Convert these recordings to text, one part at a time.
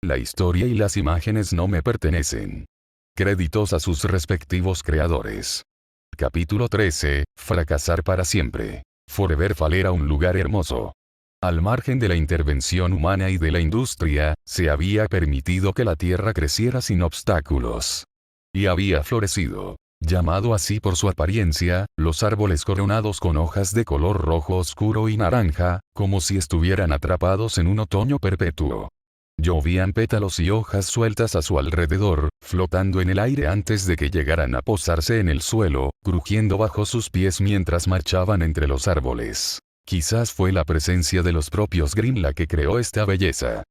La historia y las imágenes no me pertenecen. Créditos a sus respectivos creadores. Capítulo 13. Fracasar para siempre. Foreverfall era un lugar hermoso. Al margen de la intervención humana y de la industria, se había permitido que la tierra creciera sin obstáculos. Y había florecido. Llamado así por su apariencia, los árboles coronados con hojas de color rojo oscuro y naranja, como si estuvieran atrapados en un otoño perpetuo. Llovían pétalos y hojas sueltas a su alrededor, flotando en el aire antes de que llegaran a posarse en el suelo, crujiendo bajo sus pies mientras marchaban entre los árboles. Quizás fue la presencia de los propios Grimm la que creó esta belleza.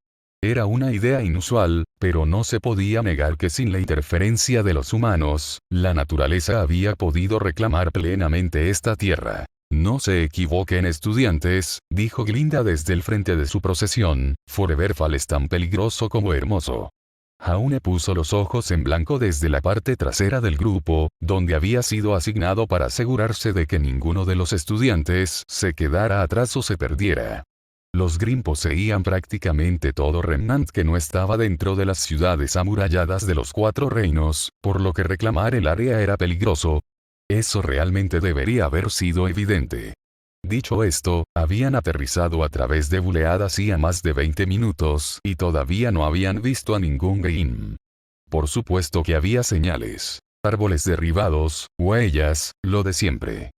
Era una idea inusual, pero no se podía negar que sin la interferencia de los humanos, la naturaleza había podido reclamar plenamente esta tierra. No se equivoquen estudiantes, dijo Glinda desde el frente de su procesión, Foreverfall es tan peligroso como hermoso. Jaune puso los ojos en blanco desde la parte trasera del grupo, donde había sido asignado para asegurarse de que ninguno de los estudiantes se quedara atrás o se perdiera. Los Grimm poseían prácticamente todo Remnant que no estaba dentro de las ciudades amuralladas de los Cuatro Reinos, por lo que reclamar el área era peligroso. Eso realmente debería haber sido evidente. Dicho esto, habían aterrizado a través de Bulead hacía más de 20 minutos y todavía no habían visto a ningún Grimm. Por supuesto que había señales, árboles derribados, huellas, lo de siempre.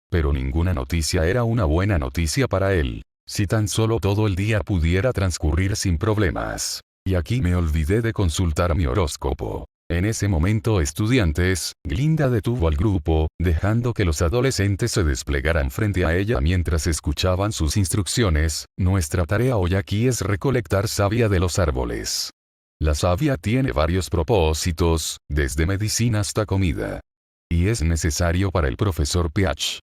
Pero ninguna noticia era una buena noticia para él. Si tan solo todo el día pudiera transcurrir sin problemas. Y aquí me olvidé de consultar mi horóscopo. En ese momento, estudiantes, Glinda detuvo al grupo, dejando que los adolescentes se desplegaran frente a ella mientras escuchaban sus instrucciones. Nuestra tarea hoy aquí es recolectar savia de los árboles. La savia tiene varios propósitos, desde medicina hasta comida. Y es necesario para el profesor Peach.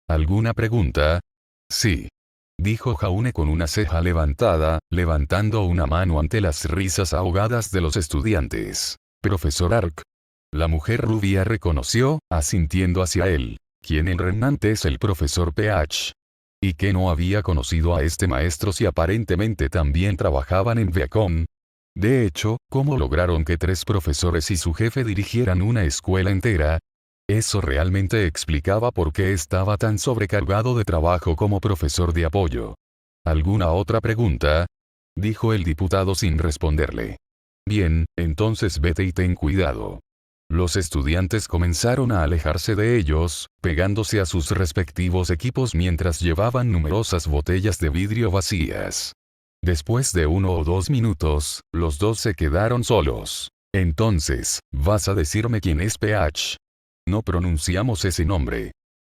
¿Alguna pregunta? Sí. Dijo Jaune con una ceja levantada, levantando una mano ante las risas ahogadas de los estudiantes. Profesor Ark. La mujer rubia reconoció, asintiendo hacia él. ¿Quién en Remnant es el profesor Peach? ¿Y que no había conocido a este maestro si aparentemente también trabajaban en Beacon? De hecho, ¿cómo lograron que 3 profesores y su jefe dirigieran una escuela entera? Eso realmente explicaba por qué estaba tan sobrecargado de trabajo como profesor de apoyo. ¿Alguna otra pregunta? Dijo el diputado sin responderle. Bien, entonces vete y ten cuidado. Los estudiantes comenzaron a alejarse de ellos, pegándose a sus respectivos equipos mientras llevaban numerosas botellas de vidrio vacías. Después de 1 o 2 minutos, los dos se quedaron solos. Entonces, ¿vas a decirme quién es Peach? No pronunciamos ese nombre.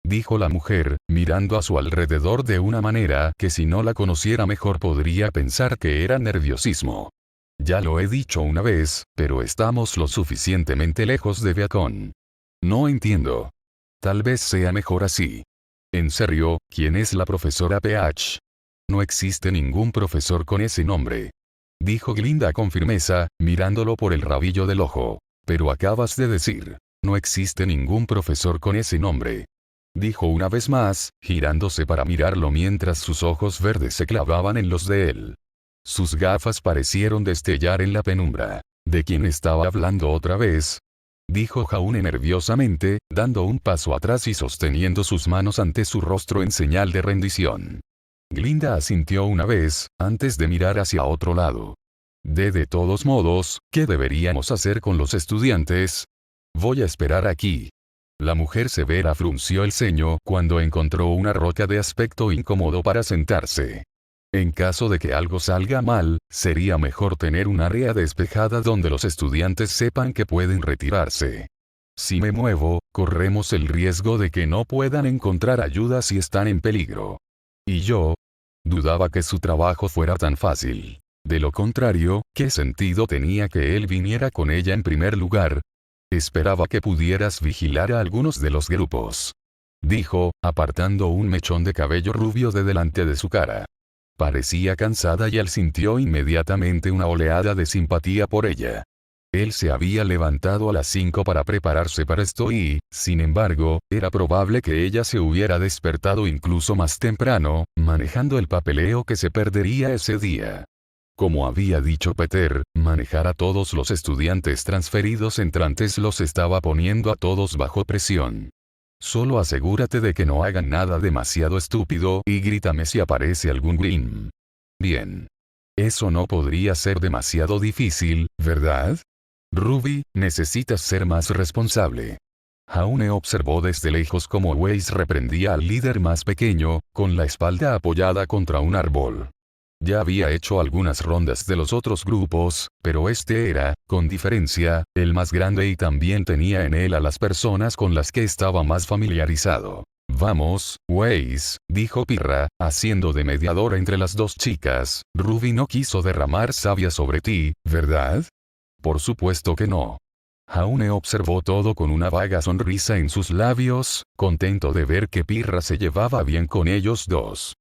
Dijo la mujer, mirando a su alrededor de una manera que si no la conociera mejor podría pensar que era nerviosismo. Ya lo he dicho una vez, pero estamos lo suficientemente lejos de Beacon. No entiendo. Tal vez sea mejor así. En serio, ¿quién es la profesora Peach? No existe ningún profesor con ese nombre. Dijo Glinda con firmeza, mirándolo por el rabillo del ojo. Pero acabas de decir. No existe ningún profesor con ese nombre. Dijo una vez más, girándose para mirarlo mientras sus ojos verdes se clavaban en los de él. Sus gafas parecieron destellar en la penumbra. ¿De quién estaba hablando otra vez? Dijo Jaune nerviosamente, dando un paso atrás y sosteniendo sus manos ante su rostro en señal de rendición. Glinda asintió una vez, antes de mirar hacia otro lado. De todos modos, ¿qué deberíamos hacer con los estudiantes? Voy a esperar aquí. La mujer severa frunció el ceño cuando encontró una roca de aspecto incómodo para sentarse. En caso de que algo salga mal, sería mejor tener un área despejada donde los estudiantes sepan que pueden retirarse. Si me muevo, corremos el riesgo de que no puedan encontrar ayuda si están en peligro. Y yo dudaba que su trabajo fuera tan fácil. De lo contrario, ¿qué sentido tenía que él viniera con ella en primer lugar? Esperaba que pudieras vigilar a algunos de los grupos. Dijo, apartando un mechón de cabello rubio de delante de su cara. Parecía cansada y él sintió inmediatamente una oleada de simpatía por ella. Él se había levantado a las 5 para prepararse para esto y, sin embargo, era probable que ella se hubiera despertado incluso más temprano, manejando el papeleo que se perdería ese día. Como había dicho Peter, manejar a todos los estudiantes transferidos entrantes los estaba poniendo a todos bajo presión. Solo asegúrate de que no hagan nada demasiado estúpido y grítame si aparece algún Grimm. Bien. Eso no podría ser demasiado difícil, ¿verdad? Ruby, necesitas ser más responsable. Jaune observó desde lejos cómo Weiss reprendía al líder más pequeño, con la espalda apoyada contra un árbol. Ya había hecho algunas rondas de los otros grupos, pero este era, con diferencia, el más grande y también tenía en él a las personas con las que estaba más familiarizado. Vamos, Weiss, dijo Pirra, haciendo de mediadora entre las dos chicas. Ruby no quiso derramar savia sobre ti, ¿verdad? Por supuesto que no. Jaune observó todo con una vaga sonrisa en sus labios, contento de ver que Pirra se llevaba bien con ellos dos.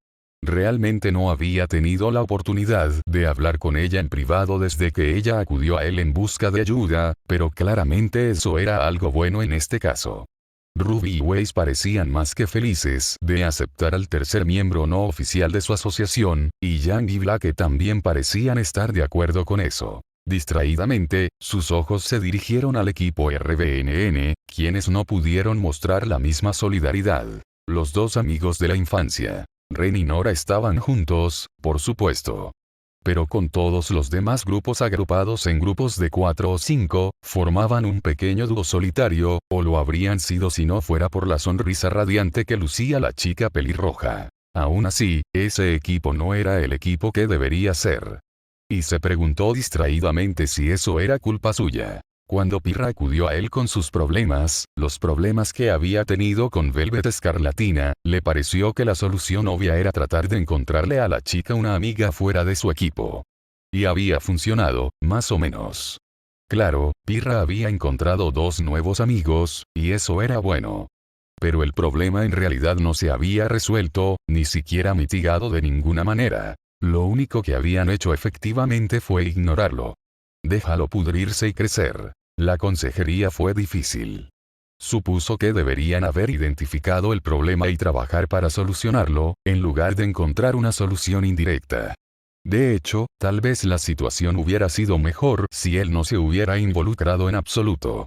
Realmente no había tenido la oportunidad de hablar con ella en privado desde que ella acudió a él en busca de ayuda, pero claramente eso era algo bueno en este caso. Ruby y Weiss parecían más que felices de aceptar al tercer miembro no oficial de su asociación, y Yang y Blake también parecían estar de acuerdo con eso. Distraídamente, sus ojos se dirigieron al equipo RBNN, quienes no pudieron mostrar la misma solidaridad. Los dos amigos de la infancia, Ren y Nora, estaban juntos, por supuesto. Pero con todos los demás grupos agrupados en grupos de 4 o 5, formaban un pequeño dúo solitario, o lo habrían sido si no fuera por la sonrisa radiante que lucía la chica pelirroja. Aún así, ese equipo no era el equipo que debería ser. Y se preguntó distraídamente si eso era culpa suya. Cuando Pirra acudió a él con sus problemas, los problemas que había tenido con Velvet Escarlatina, le pareció que la solución obvia era tratar de encontrarle a la chica una amiga fuera de su equipo. Y había funcionado, más o menos. Claro, Pirra había encontrado dos nuevos amigos, y eso era bueno. Pero el problema en realidad no se había resuelto, ni siquiera mitigado de ninguna manera. Lo único que habían hecho efectivamente fue ignorarlo. Déjalo pudrirse y crecer. La consejería fue difícil. Supuso que deberían haber identificado el problema y trabajar para solucionarlo, en lugar de encontrar una solución indirecta. De hecho, tal vez la situación hubiera sido mejor si él no se hubiera involucrado en absoluto.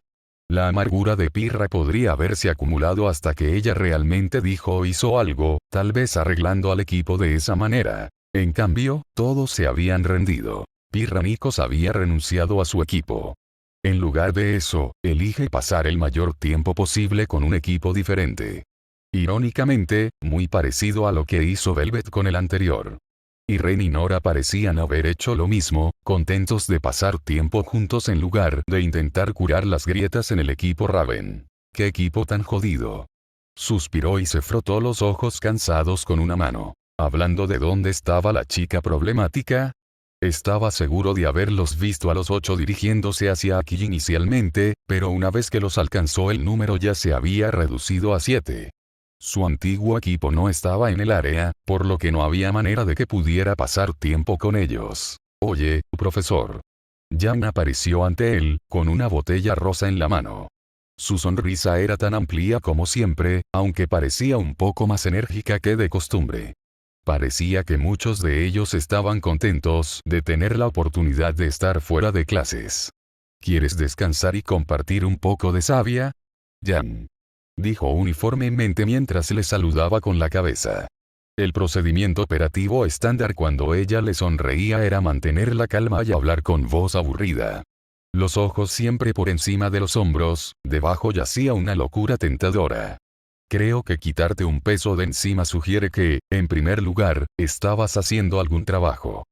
La amargura de Pirra podría haberse acumulado hasta que ella realmente dijo o hizo algo, tal vez arreglando al equipo de esa manera. En cambio, todos se habían rendido. Pirra Nikos había renunciado a su equipo. En lugar de eso, elige pasar el mayor tiempo posible con un equipo diferente. Irónicamente, muy parecido a lo que hizo Velvet con el anterior. Y Ren y Nora parecían haber hecho lo mismo, contentos de pasar tiempo juntos en lugar de intentar curar las grietas en el equipo Raven. ¡Qué equipo tan jodido! Suspiró y se frotó los ojos cansados con una mano. Hablando de dónde estaba la chica problemática, estaba seguro de haberlos visto a los 8 dirigiéndose hacia aquí inicialmente, pero una vez que los alcanzó el número ya se había reducido a 7. Su antiguo equipo no estaba en el área, por lo que no había manera de que pudiera pasar tiempo con ellos. Oye, profesor. Jan apareció ante él, con una botella rosa en la mano. Su sonrisa era tan amplia como siempre, aunque parecía un poco más enérgica que de costumbre. Parecía que muchos de ellos estaban contentos de tener la oportunidad de estar fuera de clases. ¿Quieres descansar y compartir un poco de savia? Jan. Dijo uniformemente mientras le saludaba con la cabeza. El procedimiento operativo estándar cuando ella le sonreía era mantener la calma y hablar con voz aburrida. Los ojos siempre por encima de los hombros, debajo yacía una locura tentadora. Creo que quitarte un peso de encima sugiere que, en primer lugar, estabas haciendo algún trabajo.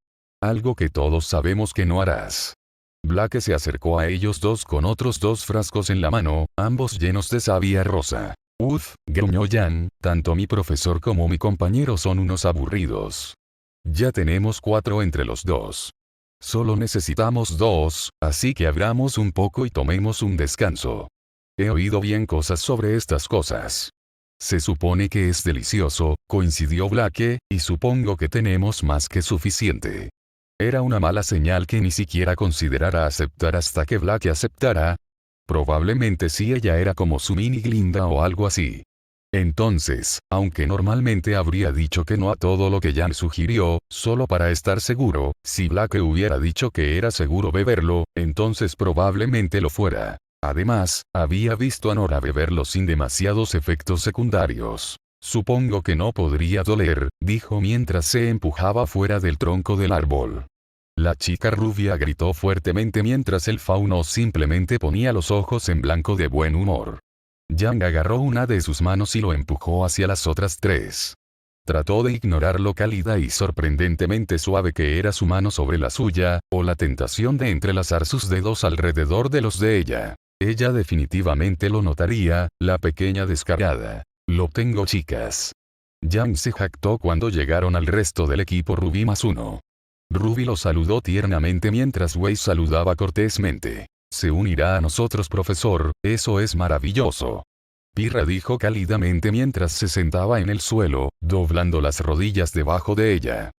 Algo que todos sabemos que no harás. Blake se acercó a ellos dos con otros 2 frascos en la mano, ambos llenos de savia rosa. Gruñó Jan, tanto mi profesor como mi compañero son unos aburridos. Ya tenemos 4 entre los dos. Solo necesitamos 2, así que abramos un poco y tomemos un descanso. He oído bien cosas sobre estas cosas. Se supone que es delicioso, coincidió Blake, y supongo que tenemos más que suficiente. Era una mala señal que ni siquiera considerara aceptar hasta que Blake aceptara. Probablemente si ella era como su mini Glinda o algo así. Entonces, aunque normalmente habría dicho que no a todo lo que Jan sugirió, solo para estar seguro, si Blake hubiera dicho que era seguro beberlo, entonces probablemente lo fuera. Además, había visto a Nora beberlo sin demasiados efectos secundarios. Supongo que no podría doler, dijo mientras se empujaba fuera del tronco del árbol. La chica rubia gritó fuertemente mientras el fauno simplemente ponía los ojos en blanco de buen humor. Yang agarró una de sus manos y lo empujó hacia las otras tres. Trató de ignorar lo cálida y sorprendentemente suave que era su mano sobre la suya, o la tentación de entrelazar sus dedos alrededor de los de ella. Ella definitivamente lo notaría, la pequeña descarada. Lo tengo, chicas. Yang se jactó cuando llegaron al resto del equipo Ruby +1. Ruby lo saludó tiernamente mientras Wei saludaba cortésmente. Se unirá a nosotros, profesor, eso es maravilloso. Pirra dijo cálidamente mientras se sentaba en el suelo, doblando las rodillas debajo de ella.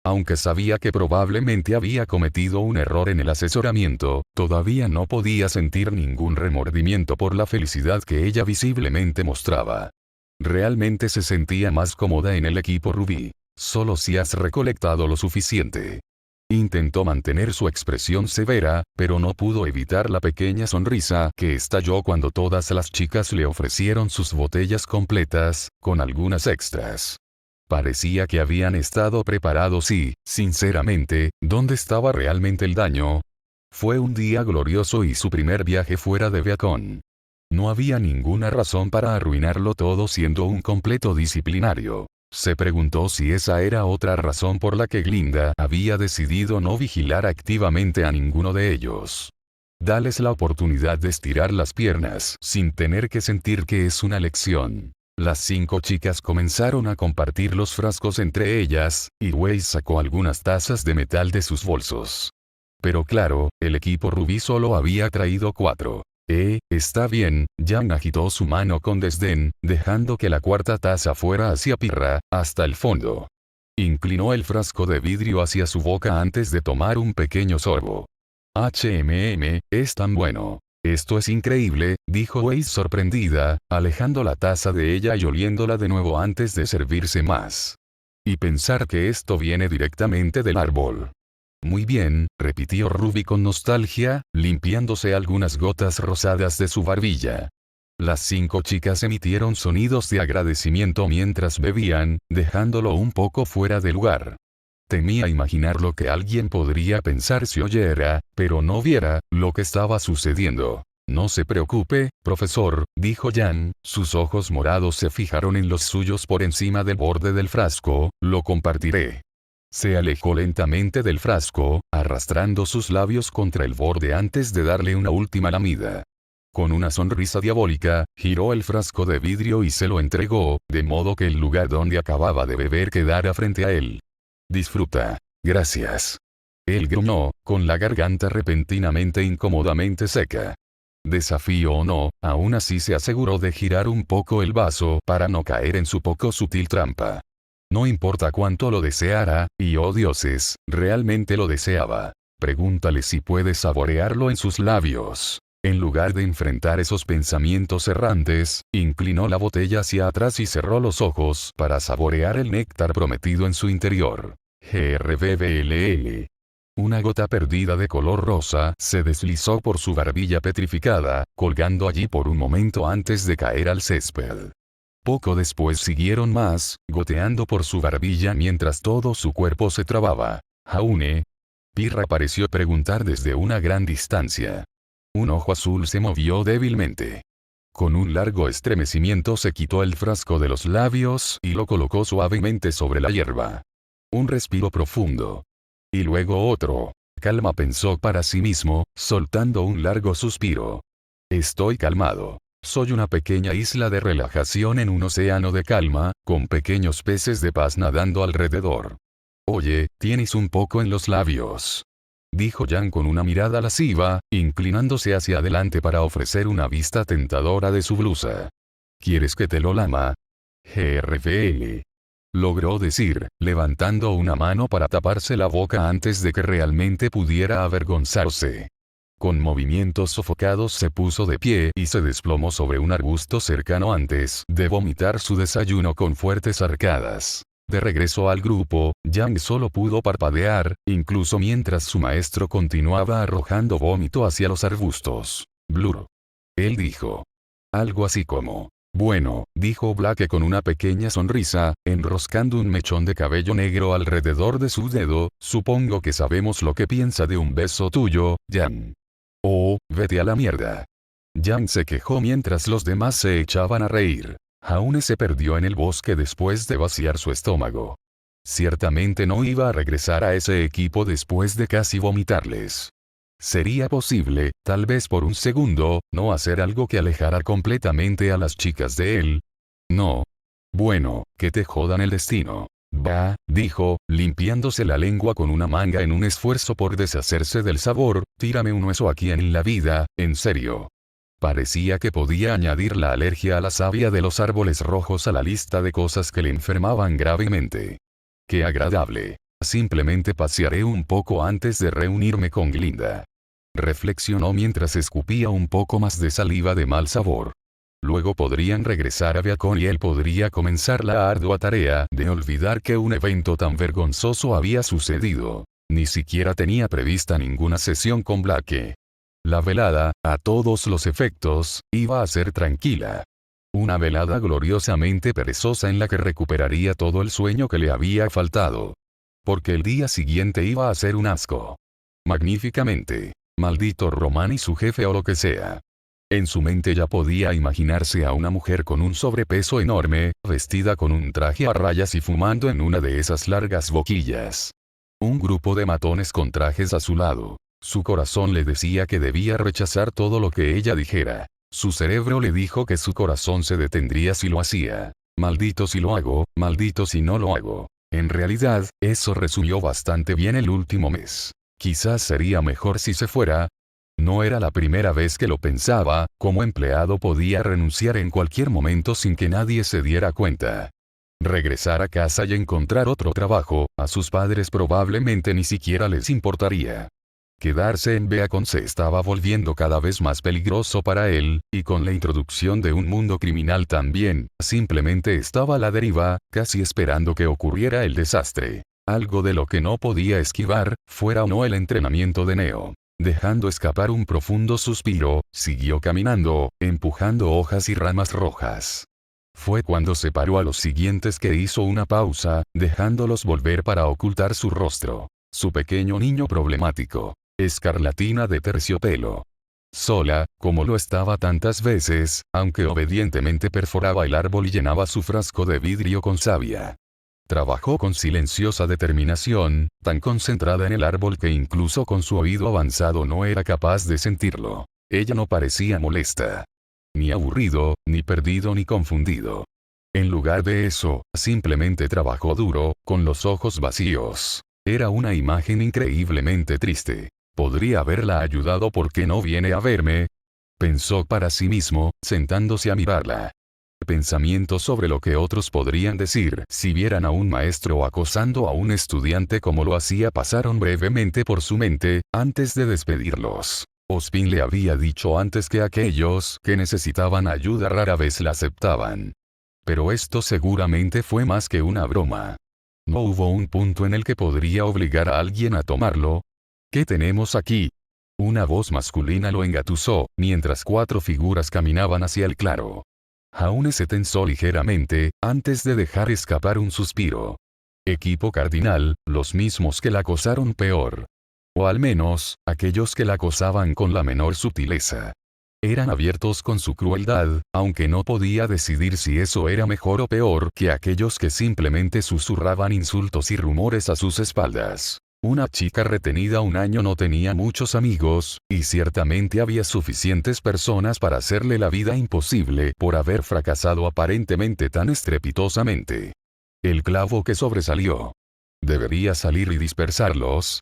Aunque sabía que probablemente había cometido un error en el asesoramiento, todavía no podía sentir ningún remordimiento por la felicidad que ella visiblemente mostraba. Realmente se sentía más cómoda en el equipo Ruby. Solo si has recolectado lo suficiente. Intentó mantener su expresión severa, pero no pudo evitar la pequeña sonrisa que estalló cuando todas las chicas le ofrecieron sus botellas completas, con algunas extras. Parecía que habían estado preparados y, sinceramente, ¿dónde estaba realmente el daño? Fue un día glorioso y su primer viaje fuera de Beacon. No había ninguna razón para arruinarlo todo siendo un completo disciplinario. Se preguntó si esa era otra razón por la que Glinda había decidido no vigilar activamente a ninguno de ellos. Dales la oportunidad de estirar las piernas sin tener que sentir que es una lección. Las 5 chicas comenzaron a compartir los frascos entre ellas, y Wei sacó algunas tazas de metal de sus bolsos. Pero claro, el equipo Ruby solo había traído 4. Está bien, Yang agitó su mano con desdén, dejando que la cuarta taza fuera hacia Pirra, hasta el fondo. Inclinó el frasco de vidrio hacia su boca antes de tomar un pequeño sorbo. Es tan bueno. Esto es increíble, dijo Wei sorprendida, alejando la taza de ella y oliéndola de nuevo antes de servirse más. Y pensar que esto viene directamente del árbol. Muy bien, repitió Ruby con nostalgia, limpiándose algunas gotas rosadas de su barbilla. Las 5 chicas emitieron sonidos de agradecimiento mientras bebían, dejándolo un poco fuera de lugar. Temía imaginar lo que alguien podría pensar si oyera, pero no viera, lo que estaba sucediendo. No se preocupe, profesor, dijo Jan, sus ojos morados se fijaron en los suyos por encima del borde del frasco, lo compartiré. Se alejó lentamente del frasco, arrastrando sus labios contra el borde antes de darle una última lamida. Con una sonrisa diabólica, giró el frasco de vidrio y se lo entregó, de modo que el lugar donde acababa de beber quedara frente a él. Disfruta. Gracias. Él gruñó, con la garganta repentinamente incómodamente seca. Desafío o no, aún así se aseguró de girar un poco el vaso para no caer en su poco sutil trampa. No importa cuánto lo deseara, y oh dioses, realmente lo deseaba. Pregúntale si puede saborearlo en sus labios. En lugar de enfrentar esos pensamientos errantes, inclinó la botella hacia atrás y cerró los ojos para saborear el néctar prometido en su interior. GRBBLL. Una gota perdida de color rosa se deslizó por su barbilla petrificada, colgando allí por un momento antes de caer al césped. Poco después siguieron más, goteando por su barbilla mientras todo su cuerpo se trababa. ¿Jaune? Pirra pareció preguntar desde una gran distancia. Un ojo azul se movió débilmente. Con un largo estremecimiento se quitó el frasco de los labios y lo colocó suavemente sobre la hierba. Un respiro profundo. Y luego otro. Calma, pensó para sí mismo, soltando un largo suspiro. Estoy calmado. Soy una pequeña isla de relajación en un océano de calma, con pequeños peces de paz nadando alrededor. Oye, tienes un poco en los labios. Dijo Yang con una mirada lasciva, inclinándose hacia adelante para ofrecer una vista tentadora de su blusa. ¿Quieres que te lo lama? GRFL. Logró decir, levantando una mano para taparse la boca antes de que realmente pudiera avergonzarse. con movimientos sofocados se puso de pie y se desplomó sobre un arbusto cercano antes de vomitar su desayuno con fuertes arcadas. De regreso al grupo, Yang solo pudo parpadear, incluso mientras su maestro continuaba arrojando vómito hacia los arbustos. Blur. Él dijo. Algo así como. Bueno, dijo Blake con una pequeña sonrisa, enroscando un mechón de cabello negro alrededor de su dedo, supongo que sabemos lo que piensa de un beso tuyo, Yang. Oh, vete a la mierda. Yang se quejó mientras los demás se echaban a reír. Jaune se perdió en el bosque después de vaciar su estómago. Ciertamente no iba a regresar a ese equipo después de casi vomitarles. Sería posible, tal vez por un segundo, no hacer algo que alejara completamente a las chicas de él. No. Bueno, que te jodan el destino. Bah, dijo, limpiándose la lengua con una manga en un esfuerzo por deshacerse del sabor, tírame un hueso aquí en la vida, en serio. Parecía que podía añadir la alergia a la savia de los árboles rojos a la lista de cosas que le enfermaban gravemente. Qué agradable. Simplemente pasearé un poco antes de reunirme con Glinda. Reflexionó mientras escupía un poco más de saliva de mal sabor. Luego podrían regresar a Beacon y él podría comenzar la ardua tarea de olvidar que un evento tan vergonzoso había sucedido. Ni siquiera tenía prevista ninguna sesión con Blake. La velada, a todos los efectos, iba a ser tranquila. Una velada gloriosamente perezosa en la que recuperaría todo el sueño que le había faltado. Porque el día siguiente iba a ser un asco. Magníficamente. Maldito Román y su jefe o lo que sea. En su mente ya podía imaginarse a una mujer con un sobrepeso enorme, vestida con un traje a rayas y fumando en una de esas largas boquillas. Un grupo de matones con trajes a su lado. Su corazón le decía que debía rechazar todo lo que ella dijera. Su cerebro le dijo que su corazón se detendría si lo hacía. Maldito si lo hago, maldito si no lo hago. En realidad, eso resumió bastante bien el último mes. Quizás sería mejor si se fuera. No era la primera vez que lo pensaba, como empleado podía renunciar en cualquier momento sin que nadie se diera cuenta. Regresar a casa y encontrar otro trabajo, a sus padres probablemente ni siquiera les importaría. Quedarse en Beacon se estaba volviendo cada vez más peligroso para él, y con la introducción de un mundo criminal también, simplemente estaba a la deriva, casi esperando que ocurriera el desastre. Algo de lo que no podía esquivar, fuera o no el entrenamiento de Neo. Dejando escapar un profundo suspiro, siguió caminando, empujando hojas y ramas rojas. Fue cuando se paró a los siguientes que hizo una pausa, dejándolos volver para ocultar su rostro. Su pequeño niño problemático. Escarlatina de terciopelo. Sola, como lo estaba tantas veces, aunque obedientemente perforaba el árbol y llenaba su frasco de vidrio con savia. Trabajó con silenciosa determinación, tan concentrada en el árbol que incluso con su oído avanzado no era capaz de sentirlo. Ella no parecía molesta. Ni aburrido, ni perdido ni confundido. En lugar de eso, simplemente trabajó duro, con los ojos vacíos. Era una imagen increíblemente triste. Podría haberla ayudado porque no viene a verme. Pensó para sí mismo, sentándose a mirarla. Pensamientos sobre lo que otros podrían decir si vieran a un maestro acosando a un estudiante como lo hacía pasaron brevemente por su mente, antes de despedirlos. Ospin le había dicho antes que aquellos que necesitaban ayuda rara vez la aceptaban. Pero esto seguramente fue más que una broma. ¿No hubo un punto en el que podría obligar a alguien a tomarlo? ¿Qué tenemos aquí? Una voz masculina lo engatusó, mientras 4 figuras caminaban hacia el claro. Jaune se tensó ligeramente, antes de dejar escapar un suspiro. Equipo cardinal, los mismos que la acosaron peor. O al menos, aquellos que la acosaban con la menor sutileza. Eran abiertos con su crueldad, aunque no podía decidir si eso era mejor o peor que aquellos que simplemente susurraban insultos y rumores a sus espaldas. Una chica retenida un año no tenía muchos amigos, y ciertamente había suficientes personas para hacerle la vida imposible por haber fracasado aparentemente tan estrepitosamente. El clavo que sobresalió. ¿Debería salir y dispersarlos?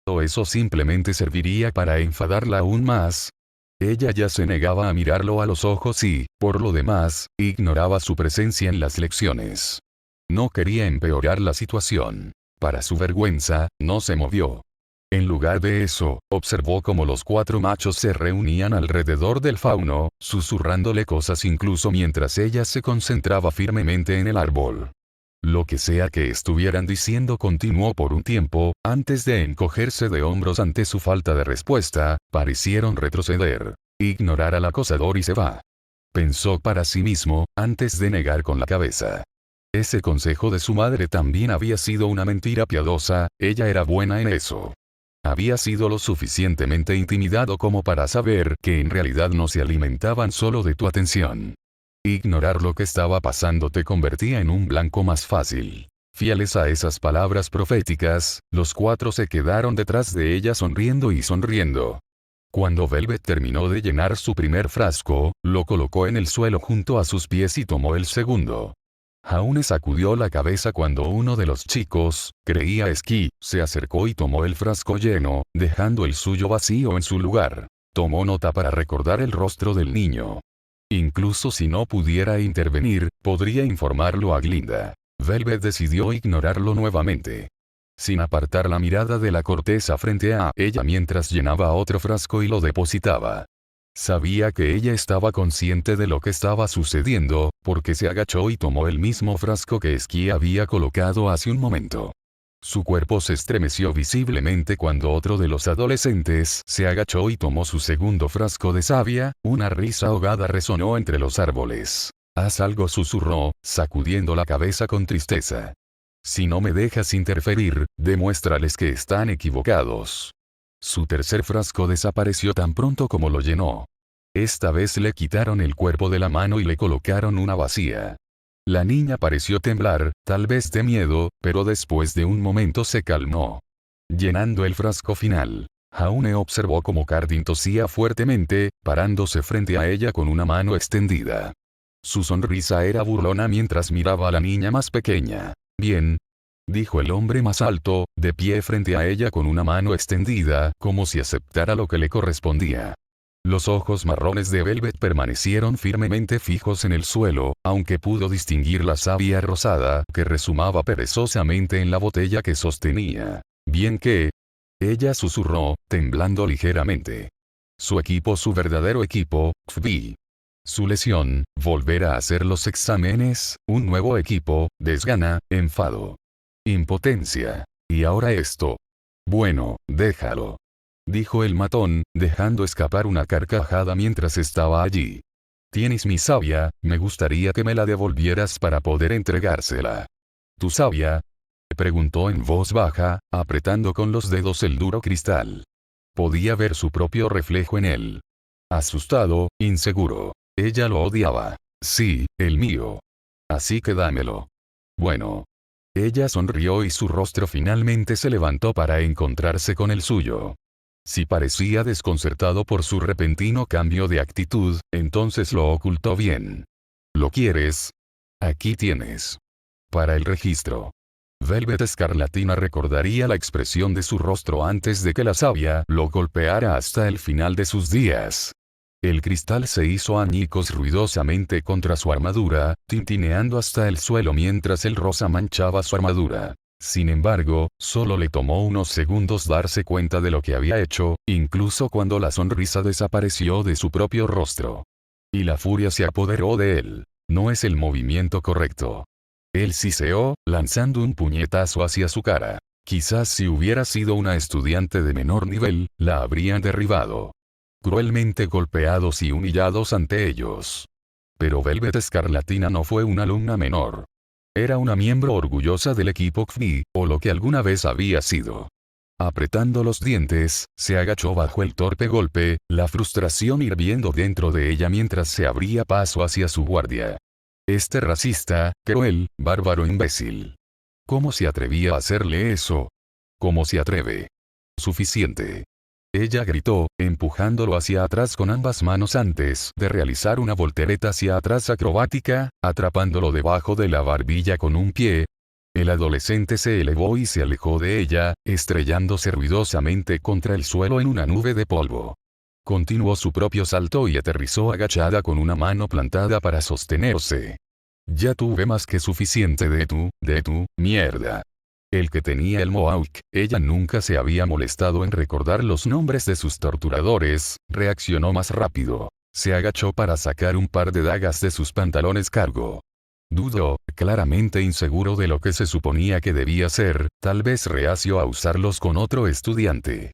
¿O eso simplemente serviría para enfadarla aún más? Ella ya se negaba a mirarlo a los ojos y, por lo demás, ignoraba su presencia en las lecciones. No quería empeorar la situación. Para su vergüenza, no se movió. En lugar de eso, observó cómo los 4 machos se reunían alrededor del fauno, susurrándole cosas incluso mientras ella se concentraba firmemente en el árbol. Lo que sea que estuvieran diciendo continuó por un tiempo, antes de encogerse de hombros ante su falta de respuesta, parecieron retroceder, ignorar al acosador y se va. Pensó para sí mismo, antes de negar con la cabeza. Ese consejo de su madre también había sido una mentira piadosa, ella era buena en eso. Había sido lo suficientemente intimidado como para saber que en realidad no se alimentaban solo de tu atención. Ignorar lo que estaba pasando te convertía en un blanco más fácil. Fieles a esas palabras proféticas, los 4 se quedaron detrás de ella sonriendo y sonriendo. Cuando Velvet terminó de llenar su primer frasco, lo colocó en el suelo junto a sus pies y tomó el segundo. Jaune sacudió la cabeza cuando uno de los chicos, creía Esquí, se acercó y tomó el frasco lleno, dejando el suyo vacío en su lugar. Tomó nota para recordar el rostro del niño. Incluso si no pudiera intervenir, podría informarlo a Glinda. Velvet decidió ignorarlo nuevamente. Sin apartar la mirada de la corteza frente a ella mientras llenaba otro frasco y lo depositaba. Sabía que ella estaba consciente de lo que estaba sucediendo, porque se agachó y tomó el mismo frasco que Esquí había colocado hace un momento. Su cuerpo se estremeció visiblemente cuando otro de los adolescentes se agachó y tomó su segundo frasco de savia, una risa ahogada resonó entre los árboles. «Haz algo», susurró, sacudiendo la cabeza con tristeza. «Si no me dejas interferir, demuéstrales que están equivocados». Su tercer frasco desapareció tan pronto como lo llenó. Esta vez le quitaron el cuerpo de la mano y le colocaron una vacía. La niña pareció temblar, tal vez de miedo, pero después de un momento se calmó. Llenando el frasco final, Jaune observó cómo Cardin tosía fuertemente, parándose frente a ella con una mano extendida. Su sonrisa era burlona mientras miraba a la niña más pequeña. «Bien», dijo el hombre más alto, de pie frente a ella con una mano extendida, como si aceptara lo que le correspondía. Los ojos marrones de Velvet permanecieron firmemente fijos en el suelo, aunque pudo distinguir la savia rosada que resumaba perezosamente en la botella que sostenía. «Bien que», ella susurró, temblando ligeramente. Su equipo, su verdadero equipo, Kvi. Su lesión, volver a hacer los exámenes, un nuevo equipo, desgana, enfado. Impotencia. Y ahora esto. «Bueno, déjalo», dijo el matón, dejando escapar una carcajada mientras estaba allí. «Tienes mi savia, me gustaría que me la devolvieras para poder entregársela». «¿Tu savia?», preguntó en voz baja, apretando con los dedos el duro cristal. Podía ver su propio reflejo en él. Asustado, inseguro. Ella lo odiaba. «Sí, el mío». «Así que dámelo». «Bueno». Ella sonrió y su rostro finalmente se levantó para encontrarse con el suyo. Si parecía desconcertado por su repentino cambio de actitud, entonces lo ocultó bien. «¿Lo quieres? Aquí tienes. Para el registro». Velvet Escarlatina recordaría la expresión de su rostro antes de que la savia lo golpeara hasta el final de sus días. El cristal se hizo añicos ruidosamente contra su armadura, tintineando hasta el suelo mientras el rosa manchaba su armadura. Sin embargo, solo le tomó unos segundos darse cuenta de lo que había hecho, incluso cuando la sonrisa desapareció de su propio rostro. Y la furia se apoderó de él. «No es el movimiento correcto». Él siseó, lanzando un puñetazo hacia su cara. Quizás si hubiera sido una estudiante de menor nivel, la habrían derribado. Cruelmente golpeados y humillados ante ellos. Pero Velvet Escarlatina no fue una alumna menor. Era una miembro orgullosa del equipo Kvi, o lo que alguna vez había sido. Apretando los dientes, se agachó bajo el torpe golpe, la frustración hirviendo dentro de ella mientras se abría paso hacia su guardia. Este racista, cruel, bárbaro imbécil. ¿Cómo se atrevía a hacerle eso? ¿Cómo se atreve? Suficiente. Ella gritó, empujándolo hacia atrás con ambas manos antes de realizar una voltereta hacia atrás acrobática, atrapándolo debajo de la barbilla con un pie. El adolescente se elevó y se alejó de ella, estrellándose ruidosamente contra el suelo en una nube de polvo. Continuó su propio salto y aterrizó agachada con una mano plantada para sostenerse. «Ya tuve más que suficiente de tu mierda». El que tenía el Mohawk, ella nunca se había molestado en recordar los nombres de sus torturadores, reaccionó más rápido. Se agachó para sacar un par de dagas de sus pantalones cargo. Dudó, claramente inseguro de lo que se suponía que debía ser, tal vez reacio a usarlos con otro estudiante.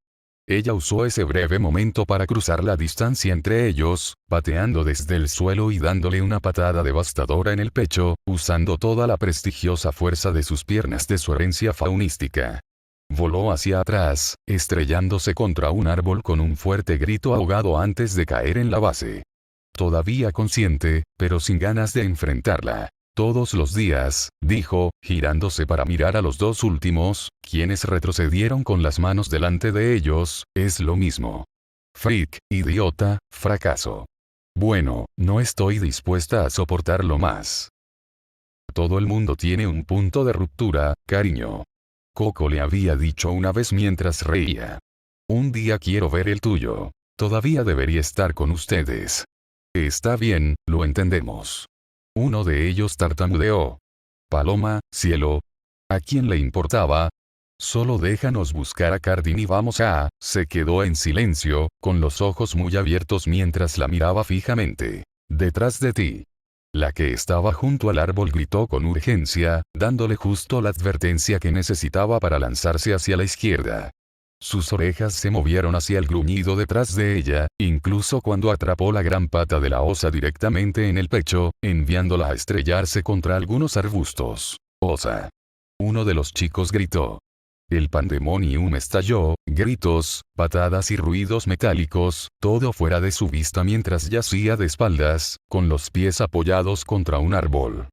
Ella usó ese breve momento para cruzar la distancia entre ellos, pateando desde el suelo y dándole una patada devastadora en el pecho, usando toda la prestigiosa fuerza de sus piernas de su herencia faunística. Voló hacia atrás, estrellándose contra un árbol con un fuerte grito ahogado antes de caer en la base. Todavía consciente, pero sin ganas de enfrentarla. Todos los días, dijo, girándose para mirar a los dos últimos, quienes retrocedieron con las manos delante de ellos, es lo mismo. Freak, idiota, fracaso. Bueno, no estoy dispuesta a soportarlo más. Todo el mundo tiene un punto de ruptura, cariño. Coco le había dicho una vez mientras reía. Un día quiero ver el tuyo. Todavía debería estar con ustedes. Está bien, lo entendemos. Uno de ellos tartamudeó. Paloma, cielo. ¿A quién le importaba? Solo déjanos buscar a Cardin y vamos a... Se quedó en silencio, con los ojos muy abiertos mientras la miraba fijamente. Detrás de ti. La que estaba junto al árbol gritó con urgencia, dándole justo la advertencia que necesitaba para lanzarse hacia la izquierda. Sus orejas se movieron hacia el gruñido detrás de ella, incluso cuando atrapó la gran pata de la osa directamente en el pecho, enviándola a estrellarse contra algunos arbustos. ¡Osa! Uno de los chicos gritó. El pandemonium estalló, gritos, patadas y ruidos metálicos, todo fuera de su vista mientras yacía de espaldas, con los pies apoyados contra un árbol.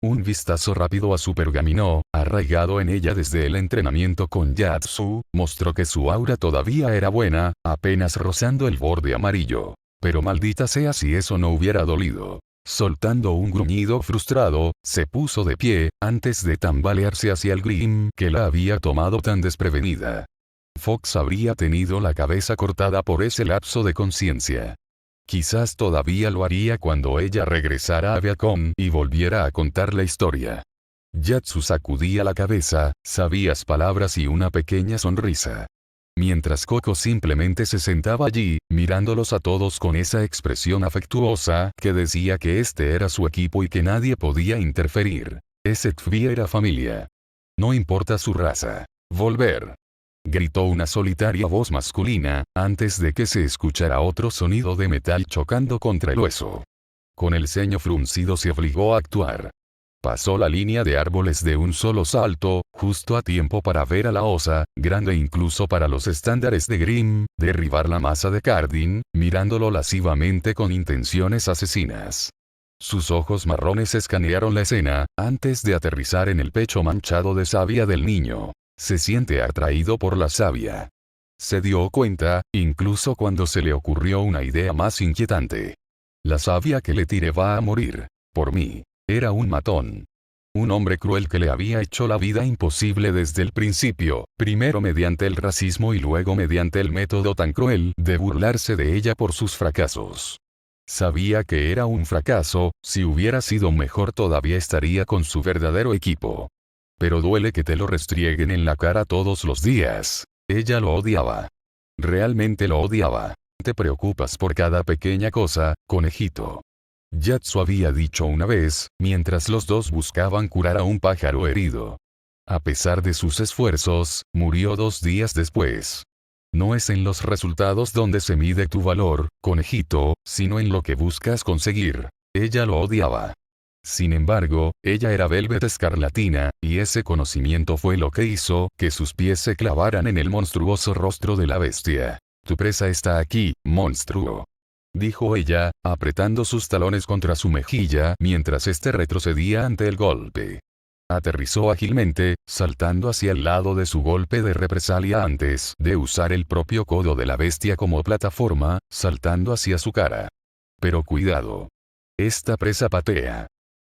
Un vistazo rápido a su pergamino, arraigado en ella desde el entrenamiento con Yatsu, mostró que su aura todavía era buena, apenas rozando el borde amarillo. Pero maldita sea si eso no hubiera dolido. Soltando un gruñido frustrado, se puso de pie, antes de tambalearse hacia el Grim que la había tomado tan desprevenida. Fox habría tenido la cabeza cortada por ese lapso de conciencia. Quizás todavía lo haría cuando ella regresara a Viacom y volviera a contar la historia. Yatsu sacudía la cabeza, sabias palabras y una pequeña sonrisa. Mientras Coco simplemente se sentaba allí, mirándolos a todos con esa expresión afectuosa que decía que este era su equipo y que nadie podía interferir. Ese Tvi era familia. No importa su raza. Volver. Gritó una solitaria voz masculina, antes de que se escuchara otro sonido de metal chocando contra el hueso. Con el ceño fruncido se obligó a actuar. Pasó la línea de árboles de un solo salto, justo a tiempo para ver a la osa, grande incluso para los estándares de Grimm, derribar la masa de Cardin, mirándolo lascivamente con intenciones asesinas. Sus ojos marrones escanearon la escena, antes de aterrizar en el pecho manchado de savia del niño. Se siente atraído por la savia. Se dio cuenta, incluso cuando se le ocurrió una idea más inquietante. La savia que le tiré va a morir. Por mí. Era un matón. Un hombre cruel que le había hecho la vida imposible desde el principio, primero mediante el racismo y luego mediante el método tan cruel de burlarse de ella por sus fracasos. Sabía que era un fracaso, si hubiera sido mejor todavía estaría con su verdadero equipo. Pero duele que te lo restrieguen en la cara todos los días. Ella lo odiaba. Realmente lo odiaba. Te preocupas por cada pequeña cosa, conejito. Yatsu había dicho una vez, mientras los dos buscaban curar a un pájaro herido. A pesar de sus esfuerzos, murió 2 días después. No es en los resultados donde se mide tu valor, conejito, sino en lo que buscas conseguir. Ella lo odiaba. Sin embargo, ella era Velvet Escarlatina, y ese conocimiento fue lo que hizo que sus pies se clavaran en el monstruoso rostro de la bestia. Tu presa está aquí, monstruo. Dijo ella, apretando sus talones contra su mejilla mientras éste retrocedía ante el golpe. Aterrizó ágilmente, saltando hacia el lado de su golpe de represalia antes de usar el propio codo de la bestia como plataforma, saltando hacia su cara. Pero cuidado. Esta presa patea.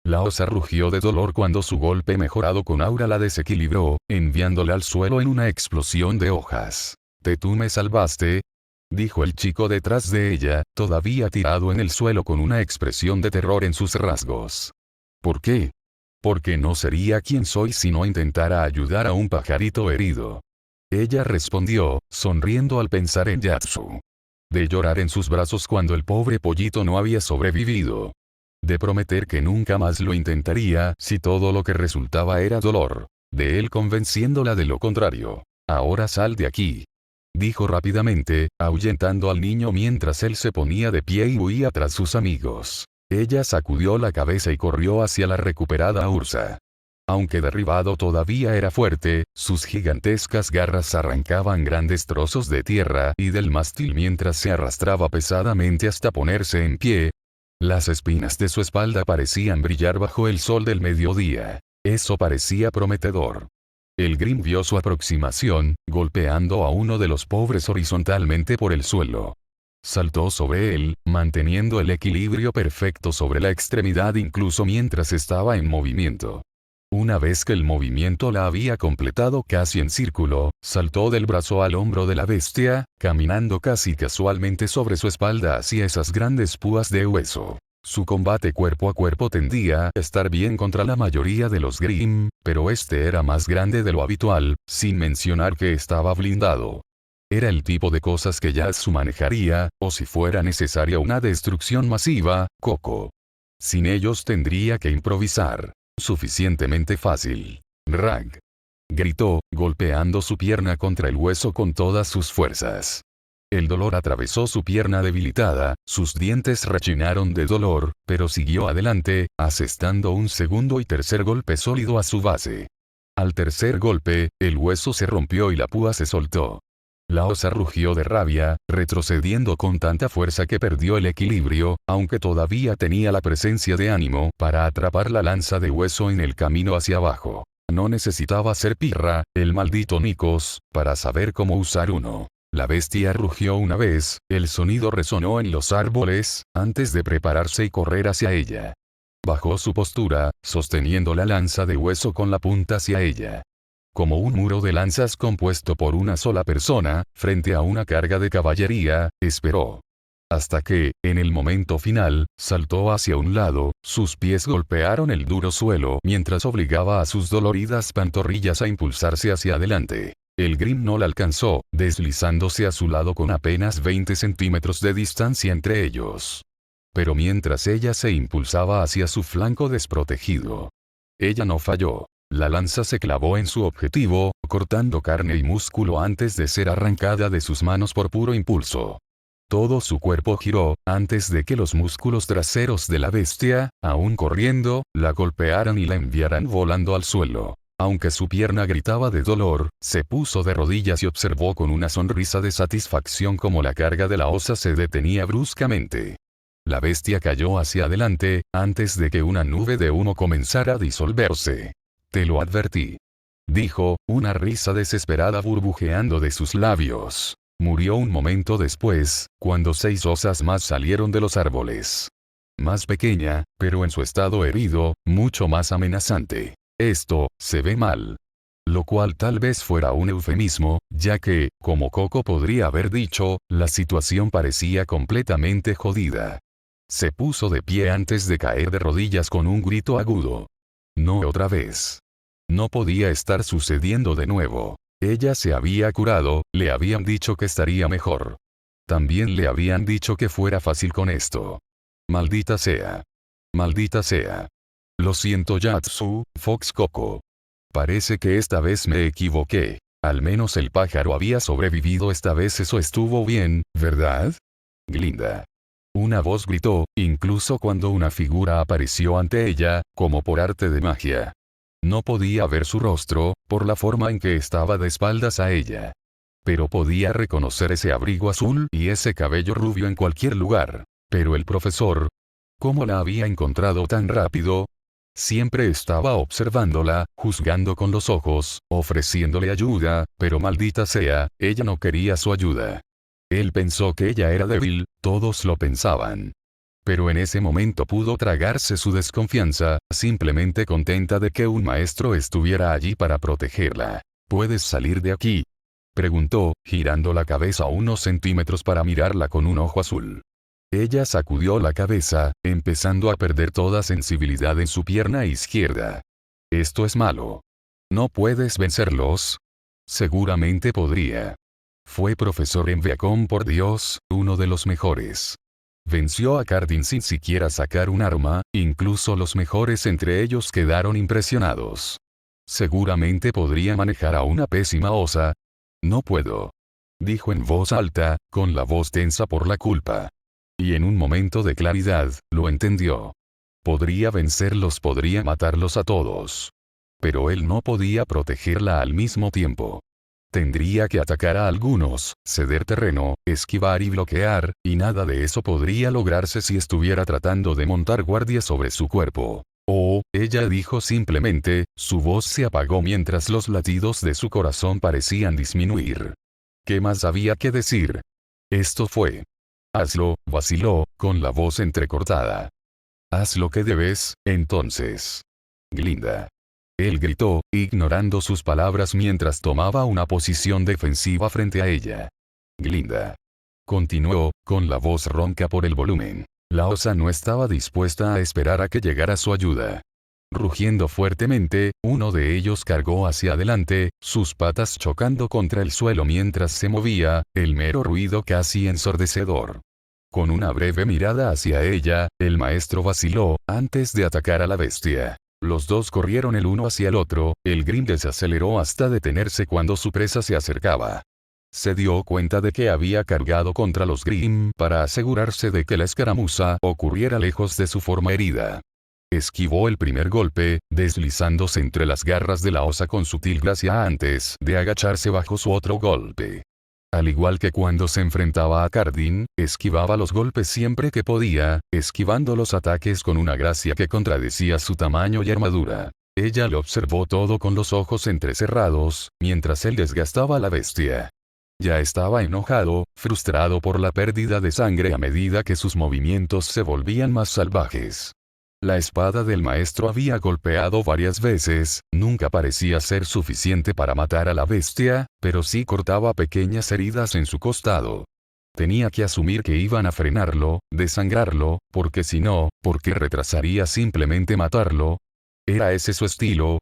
La osa rugió de dolor cuando su golpe mejorado con aura la desequilibró, enviándola al suelo en una explosión de hojas. Tú me salvaste, dijo el chico detrás de ella, todavía tirado en el suelo con una expresión de terror en sus rasgos. ¿Por qué? porque no sería quien soy si no intentara ayudar a un pajarito herido. Ella respondió, sonriendo al pensar en Yatsu. De llorar en sus brazos cuando el pobre pollito no había sobrevivido. De prometer que nunca más lo intentaría si todo lo que resultaba era dolor. De él convenciéndola de lo contrario. Ahora sal de aquí, dijo rápidamente, ahuyentando al niño mientras él se ponía de pie y huía tras sus amigos. Ella sacudió la cabeza y corrió hacia la recuperada Ursa. Aunque derribado todavía era fuerte, sus gigantescas garras arrancaban grandes trozos de tierra y del mástil mientras se arrastraba pesadamente hasta ponerse en pie. Las espinas de su espalda parecían brillar bajo el sol del mediodía. Eso parecía prometedor. El Grim vio su aproximación, golpeando a uno de los pobres horizontalmente por el suelo. Saltó sobre él, manteniendo el equilibrio perfecto sobre la extremidad incluso mientras estaba en movimiento. Una vez que el movimiento la había completado casi en círculo, saltó del brazo al hombro de la bestia, caminando casi casualmente sobre su espalda hacia esas grandes púas de hueso. Su combate cuerpo a cuerpo tendía a estar bien contra la mayoría de los Grimm, pero este era más grande de lo habitual, sin mencionar que estaba blindado. Era el tipo de cosas que Yatsu manejaría, o si fuera necesaria una destrucción masiva, Coco. Sin ellos tendría que improvisar. Suficientemente fácil. Rag. Gritó, golpeando su pierna contra el hueso con todas sus fuerzas. El dolor atravesó su pierna debilitada, sus dientes rechinaron de dolor, pero siguió adelante, asestando un segundo y tercer golpe sólido a su base. Al tercer golpe, el hueso se rompió y la púa se soltó. La osa rugió de rabia, retrocediendo con tanta fuerza que perdió el equilibrio, aunque todavía tenía la presencia de ánimo para atrapar la lanza de hueso en el camino hacia abajo. No necesitaba ser Pirra, el maldito Nikos, para saber cómo usar uno. La bestia rugió una vez, el sonido resonó en los árboles, antes de prepararse y correr hacia ella. Bajó su postura, sosteniendo la lanza de hueso con la punta hacia ella. Como un muro de lanzas compuesto por una sola persona, frente a una carga de caballería, esperó. Hasta que, en el momento final, saltó hacia un lado, sus pies golpearon el duro suelo mientras obligaba a sus doloridas pantorrillas a impulsarse hacia adelante. El Grim no la alcanzó, deslizándose a su lado con apenas 20 centímetros de distancia entre ellos. Pero mientras ella se impulsaba hacia su flanco desprotegido, ella no falló. La lanza se clavó en su objetivo, cortando carne y músculo antes de ser arrancada de sus manos por puro impulso. Todo su cuerpo giró, antes de que los músculos traseros de la bestia, aún corriendo, la golpearan y la enviaran volando al suelo. Aunque su pierna gritaba de dolor, se puso de rodillas y observó con una sonrisa de satisfacción cómo la carga de la osa se detenía bruscamente. La bestia cayó hacia adelante, antes de que una nube de humo comenzara a disolverse. «Te lo advertí», dijo, una risa desesperada burbujeando de sus labios. Murió un momento después, cuando 6 osas más salieron de los árboles. Más pequeña, pero en su estado herido, mucho más amenazante. Esto, se ve mal. Lo cual tal vez fuera un eufemismo, ya que, como Coco podría haber dicho, la situación parecía completamente jodida. Se puso de pie antes de caer de rodillas con un grito agudo. No otra vez. No podía estar sucediendo de nuevo. Ella se había curado, le habían dicho que estaría mejor. También le habían dicho que fuera fácil con esto. Maldita sea. Maldita sea. Lo siento Yatsu, Fox Coco. Parece que esta vez me equivoqué. Al menos el pájaro había sobrevivido esta vez, eso estuvo bien, ¿verdad? Glinda. Una voz gritó, incluso cuando una figura apareció ante ella, como por arte de magia. No podía ver su rostro, por la forma en que estaba de espaldas a ella. Pero podía reconocer ese abrigo azul y ese cabello rubio en cualquier lugar. Pero el profesor, ¿cómo la había encontrado tan rápido? Siempre estaba observándola, juzgando con los ojos, ofreciéndole ayuda, pero maldita sea, ella no quería su ayuda. Él pensó que ella era débil, todos lo pensaban. Pero en ese momento pudo tragarse su desconfianza, simplemente contenta de que un maestro estuviera allí para protegerla. ¿Puedes salir de aquí?, preguntó, girando la cabeza unos centímetros para mirarla con un ojo azul. Ella sacudió la cabeza, empezando a perder toda sensibilidad en su pierna izquierda. Esto es malo. ¿No puedes vencerlos? Seguramente podría. Fue profesor en Viacom, por Dios, uno de los mejores. Venció a Cardin sin siquiera sacar un arma, incluso los mejores entre ellos quedaron impresionados. Seguramente podría manejar a una pésima osa. No puedo. Dijo en voz alta, con la voz tensa por la culpa. Y en un momento de claridad, lo entendió. Podría vencerlos, podría matarlos a todos. Pero él no podía protegerla al mismo tiempo. Tendría que atacar a algunos, ceder terreno, esquivar y bloquear, y nada de eso podría lograrse si estuviera tratando de montar guardia sobre su cuerpo. Oh, ella dijo simplemente, su voz se apagó mientras los latidos de su corazón parecían disminuir. ¿Qué más había que decir? Esto fue. Hazlo, vaciló, con la voz entrecortada. Haz lo que debes, entonces. Glinda. Él gritó, ignorando sus palabras mientras tomaba una posición defensiva frente a ella. Glinda. Continuó, con la voz ronca por el volumen. La osa no estaba dispuesta a esperar a que llegara su ayuda. Rugiendo fuertemente, uno de ellos cargó hacia adelante, sus patas chocando contra el suelo mientras se movía, el mero ruido casi ensordecedor. Con una breve mirada hacia ella, el maestro vaciló, antes de atacar a la bestia. Los dos corrieron el uno hacia el otro, el Grim desaceleró hasta detenerse cuando su presa se acercaba. Se dio cuenta de que había cargado contra los Grim para asegurarse de que la escaramuza ocurriera lejos de su forma herida. Esquivó el primer golpe, deslizándose entre las garras de la osa con sutil gracia antes de agacharse bajo su otro golpe. Al igual que cuando se enfrentaba a Cardin, esquivaba los golpes siempre que podía, esquivando los ataques con una gracia que contradecía su tamaño y armadura. Ella lo observó todo con los ojos entrecerrados, mientras él desgastaba a la bestia. Ya estaba enojado, frustrado por la pérdida de sangre a medida que sus movimientos se volvían más salvajes. La espada del maestro había golpeado varias veces, nunca parecía ser suficiente para matar a la bestia, pero sí cortaba pequeñas heridas en su costado. Tenía que asumir que iban a frenarlo, desangrarlo, porque si no, ¿por qué retrasaría simplemente matarlo? ¿Era ese su estilo?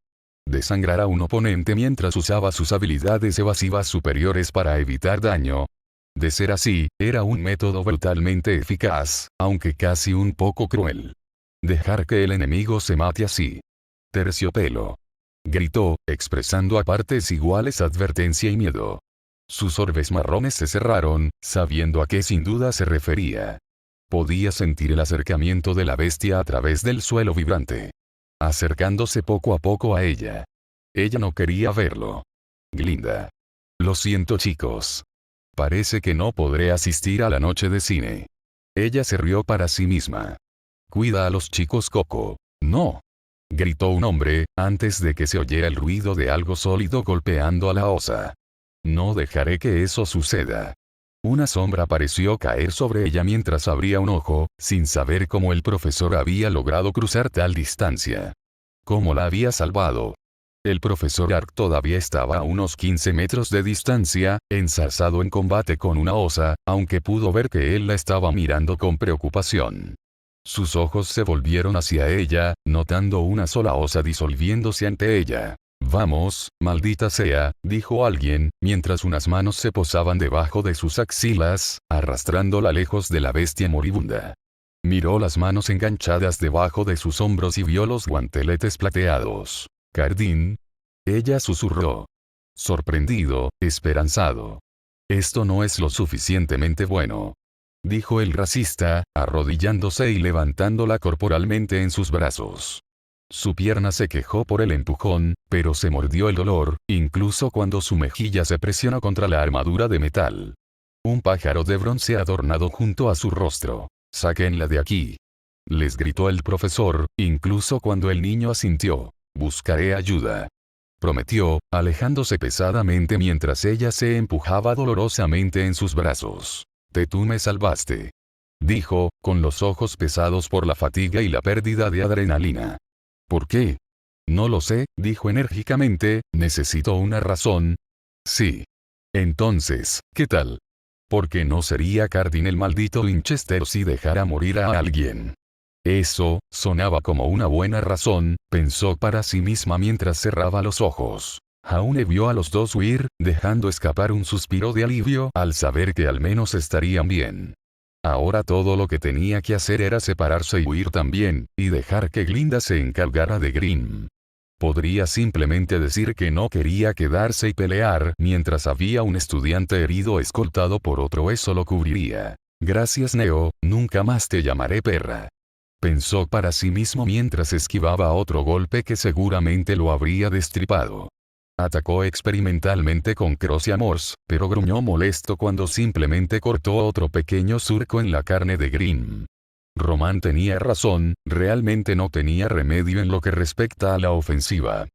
Desangrar a un oponente mientras usaba sus habilidades evasivas superiores para evitar daño. De ser así, era un método brutalmente eficaz, aunque casi un poco cruel. Dejar que el enemigo se mate así. Terciopelo. Gritó, expresando a partes iguales advertencia y miedo. Sus orbes marrones se cerraron, sabiendo a qué sin duda se refería. Podía sentir el acercamiento de la bestia a través del suelo vibrante. Acercándose poco a poco a ella. Ella no quería verlo. Glinda. Lo siento, chicos. Parece que no podré asistir a la noche de cine. Ella se rió para sí misma. Cuida a los chicos, Coco. No. Gritó un hombre, antes de que se oyera el ruido de algo sólido golpeando a la osa. No dejaré que eso suceda. Una sombra pareció caer sobre ella mientras abría un ojo, sin saber cómo el profesor había logrado cruzar tal distancia. ¿Cómo la había salvado? El profesor Ark todavía estaba a unos 15 metros de distancia, enzarzado en combate con una osa, aunque pudo ver que él la estaba mirando con preocupación. Sus ojos se volvieron hacia ella, notando una sola osa disolviéndose ante ella. Vamos, maldita sea, dijo alguien, mientras unas manos se posaban debajo de sus axilas, arrastrándola lejos de la bestia moribunda. Miró las manos enganchadas debajo de sus hombros y vio los guanteletes plateados. «Cardin». Ella susurró. Sorprendido, esperanzado. «Esto no es lo suficientemente bueno», dijo el racista, arrodillándose y levantándola corporalmente en sus brazos. Su pierna se quejó por el empujón, pero se mordió el dolor, incluso cuando su mejilla se presionó contra la armadura de metal. Un pájaro de bronce adornado junto a su rostro. «Sáquenla de aquí», les gritó el profesor, incluso cuando el niño asintió. «Buscaré ayuda», prometió, alejándose pesadamente mientras ella se empujaba dolorosamente en sus brazos. «Tú me salvaste», dijo, con los ojos pesados por la fatiga y la pérdida de adrenalina. «¿Por qué?» «No lo sé», dijo enérgicamente, «necesito una razón». «Sí». «Entonces, ¿qué tal? Porque no sería Cardin el maldito Winchester si dejara morir a alguien». Eso, sonaba como una buena razón, pensó para sí misma mientras cerraba los ojos. Jaune vio a los dos huir, dejando escapar un suspiro de alivio al saber que al menos estarían bien. Ahora todo lo que tenía que hacer era separarse y huir también, y dejar que Glinda se encargara de Grimm. Podría simplemente decir que no quería quedarse y pelear mientras había un estudiante herido escoltado por otro, eso lo cubriría. Gracias Neo, nunca más te llamaré perra. Pensó para sí mismo mientras esquivaba otro golpe que seguramente lo habría destripado. Atacó experimentalmente con Crocia Morse, pero gruñó molesto cuando simplemente cortó otro pequeño surco en la carne de Grimm. Román tenía razón, realmente no tenía remedio en lo que respecta a la ofensiva.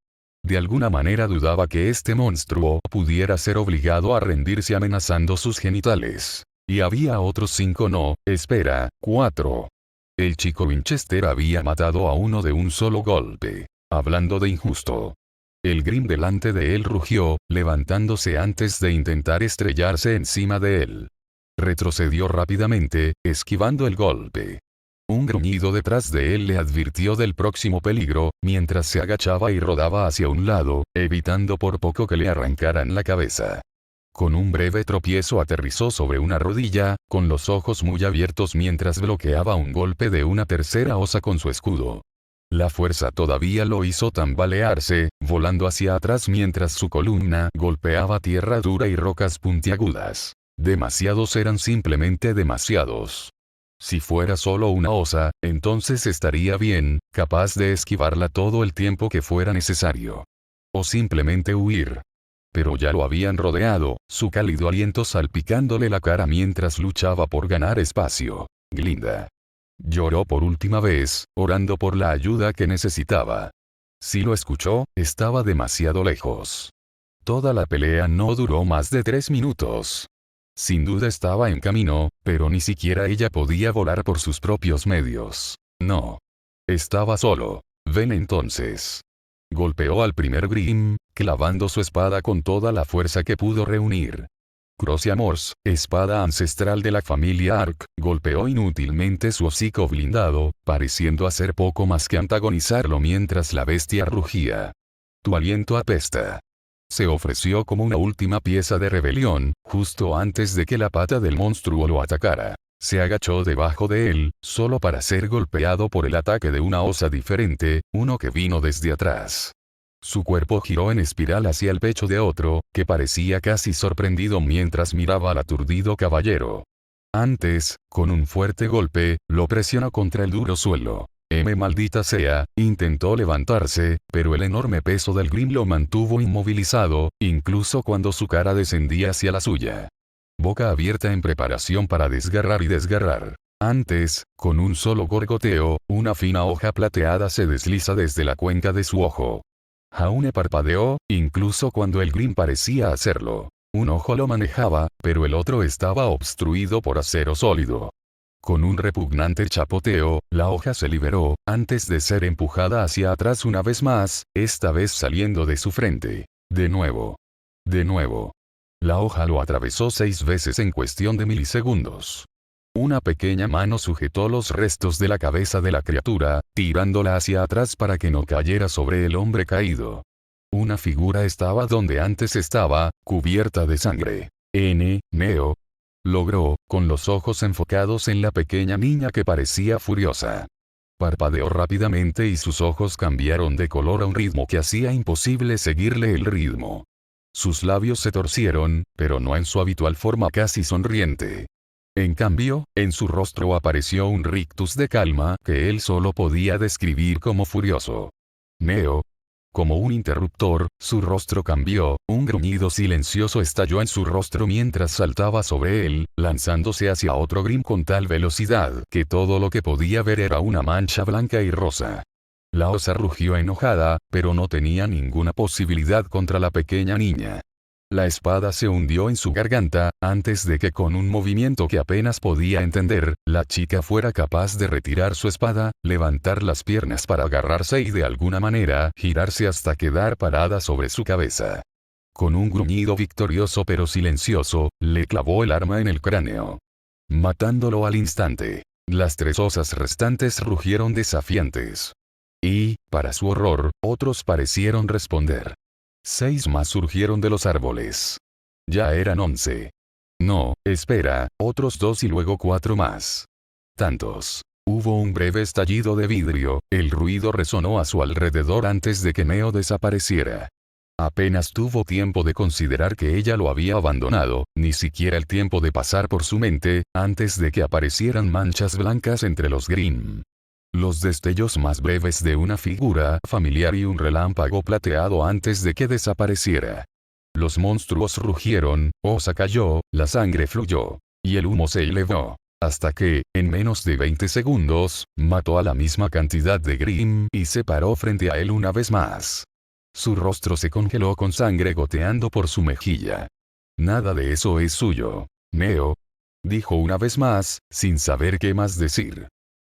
De alguna manera dudaba que este monstruo pudiera ser obligado a rendirse amenazando sus genitales. Y había otros 4. El chico Winchester había matado a uno de un solo golpe. Hablando de injusto. El Grimm delante de él rugió, levantándose antes de intentar estrellarse encima de él. Retrocedió rápidamente, esquivando el golpe. Un gruñido detrás de él le advirtió del próximo peligro, mientras se agachaba y rodaba hacia un lado, evitando por poco que le arrancaran la cabeza. Con un breve tropiezo aterrizó sobre una rodilla, con los ojos muy abiertos mientras bloqueaba un golpe de una tercera osa con su escudo. La fuerza todavía lo hizo tambalearse, volando hacia atrás mientras su columna golpeaba tierra dura y rocas puntiagudas. Demasiados eran simplemente demasiados. Si fuera solo una osa, entonces estaría bien, capaz de esquivarla todo el tiempo que fuera necesario. O simplemente huir. Pero ya lo habían rodeado, su cálido aliento salpicándole la cara mientras luchaba por ganar espacio. Glinda. Lloró por última vez, orando por la ayuda que necesitaba. Si lo escuchó, estaba demasiado lejos. Toda la pelea no duró más de 3 minutos. Sin duda estaba en camino, pero ni siquiera ella podía volar por sus propios medios. No. Estaba solo. Ven entonces. Golpeó al primer Grimm, clavando su espada con toda la fuerza que pudo reunir. Crocia Morse, espada ancestral de la familia Ark, golpeó inútilmente su hocico blindado, pareciendo hacer poco más que antagonizarlo mientras la bestia rugía. Tu aliento apesta. Se ofreció como una última pieza de rebelión, justo antes de que la pata del monstruo lo atacara. Se agachó debajo de él, solo para ser golpeado por el ataque de una osa diferente, uno que vino desde atrás. Su cuerpo giró en espiral hacia el pecho de otro, que parecía casi sorprendido mientras miraba al aturdido caballero. Antes, con un fuerte golpe, lo presionó contra el duro suelo. Maldita sea, intentó levantarse, pero el enorme peso del Grimm lo mantuvo inmovilizado, incluso cuando su cara descendía hacia la suya. Boca abierta en preparación para desgarrar y desgarrar. Antes, con un solo gorgoteo, una fina hoja plateada se desliza desde la cuenca de su ojo. Jaune parpadeó, incluso cuando el Grimm parecía hacerlo. Un ojo lo manejaba, pero el otro estaba obstruido por acero sólido. Con un repugnante chapoteo, la hoja se liberó, antes de ser empujada hacia atrás una vez más, esta vez saliendo de su frente. De nuevo. De nuevo. La hoja lo atravesó 6 veces en cuestión de milisegundos. Una pequeña mano sujetó los restos de la cabeza de la criatura, tirándola hacia atrás para que no cayera sobre el hombre caído. Una figura estaba donde antes estaba, cubierta de sangre. Neo. Logró, con los ojos enfocados en la pequeña niña que parecía furiosa. Parpadeó rápidamente y sus ojos cambiaron de color a un ritmo que hacía imposible seguirle el ritmo. Sus labios se torcieron, pero no en su habitual forma casi sonriente. En cambio, en su rostro apareció un rictus de calma que él solo podía describir como furioso. Neo. Como un interruptor, su rostro cambió, un gruñido silencioso estalló en su rostro mientras saltaba sobre él, lanzándose hacia otro Grimm con tal velocidad que todo lo que podía ver era una mancha blanca y rosa. La osa rugió enojada, pero no tenía ninguna posibilidad contra la pequeña niña. La espada se hundió en su garganta, antes de que con un movimiento que apenas podía entender, la chica fuera capaz de retirar su espada, levantar las piernas para agarrarse y de alguna manera girarse hasta quedar parada sobre su cabeza. Con un gruñido victorioso pero silencioso, le clavó el arma en el cráneo, matándolo al instante. Las 3 osas restantes rugieron desafiantes. Y, para su horror, otros parecieron responder. 6 más surgieron de los árboles. Ya eran 11. No, espera, otros 2 y luego 4 más. Tantos. Hubo un breve estallido de vidrio, el ruido resonó a su alrededor antes de que Neo desapareciera. Apenas tuvo tiempo de considerar que ella lo había abandonado, ni siquiera el tiempo de pasar por su mente, antes de que aparecieran manchas blancas entre los Grimm. Los destellos más breves de una figura familiar y un relámpago plateado antes de que desapareciera. Los monstruos rugieron, Osa cayó, la sangre fluyó. Y el humo se elevó. Hasta que, en menos de 20 segundos, mató a la misma cantidad de Grimm y se paró frente a él una vez más. Su rostro se congeló con sangre goteando por su mejilla. Nada de eso es suyo, Neo. Dijo una vez más, sin saber qué más decir.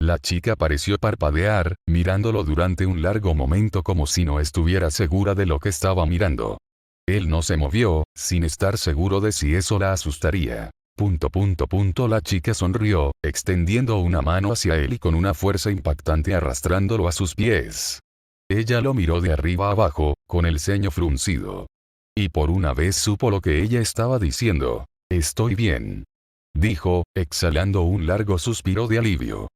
La chica pareció parpadear, mirándolo durante un largo momento como si no estuviera segura de lo que estaba mirando. Él no se movió, sin estar seguro de si eso la asustaría. La chica sonrió, extendiendo una mano hacia él y con una fuerza impactante arrastrándolo a sus pies. Ella lo miró de arriba abajo, con el ceño fruncido. Y por una vez supo lo que ella estaba diciendo. Estoy bien. Dijo, exhalando un largo suspiro de alivio.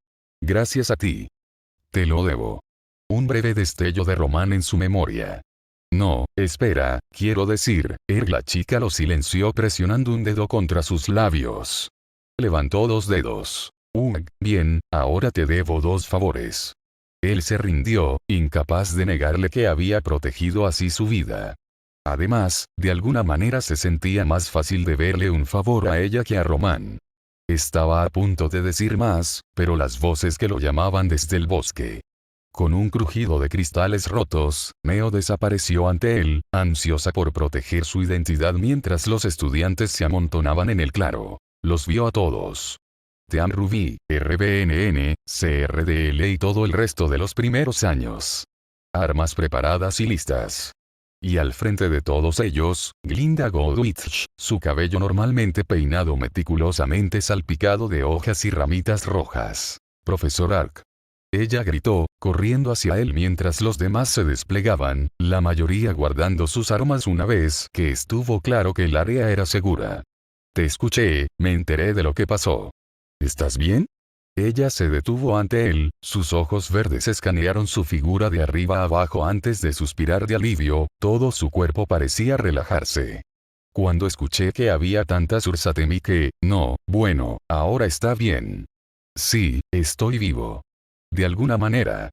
Gracias a ti. Te lo debo. Un breve destello de Román en su memoria. No, espera, quiero decir, la chica lo silenció presionando un dedo contra sus labios. Levantó 2 dedos. Bien, ahora te debo 2 favores. Él se rindió, incapaz de negarle que había protegido así su vida. Además, de alguna manera se sentía más fácil deberle un favor a ella que a Román. Estaba a punto de decir más, pero las voces que lo llamaban desde el bosque. Con un crujido de cristales rotos, Neo desapareció ante él, ansiosa por proteger su identidad mientras los estudiantes se amontonaban en el claro. Los vio a todos. Team Rubí, RBNN, CRDL y todo el resto de los primeros años. Armas preparadas y listas. Y al frente de todos ellos, Glinda Goldwitch, su cabello normalmente peinado meticulosamente salpicado de hojas y ramitas rojas. Profesor Ark. Ella gritó, corriendo hacia él mientras los demás se desplegaban, la mayoría guardando sus armas una vez que estuvo claro que el área era segura. Te escuché, me enteré de lo que pasó. ¿Estás bien? Ella se detuvo ante él, sus ojos verdes escanearon su figura de arriba a abajo antes de suspirar de alivio, todo su cuerpo parecía relajarse. Cuando escuché que había tantas Ursa temí que, no, bueno, ahora está bien. Sí, estoy vivo. De alguna manera.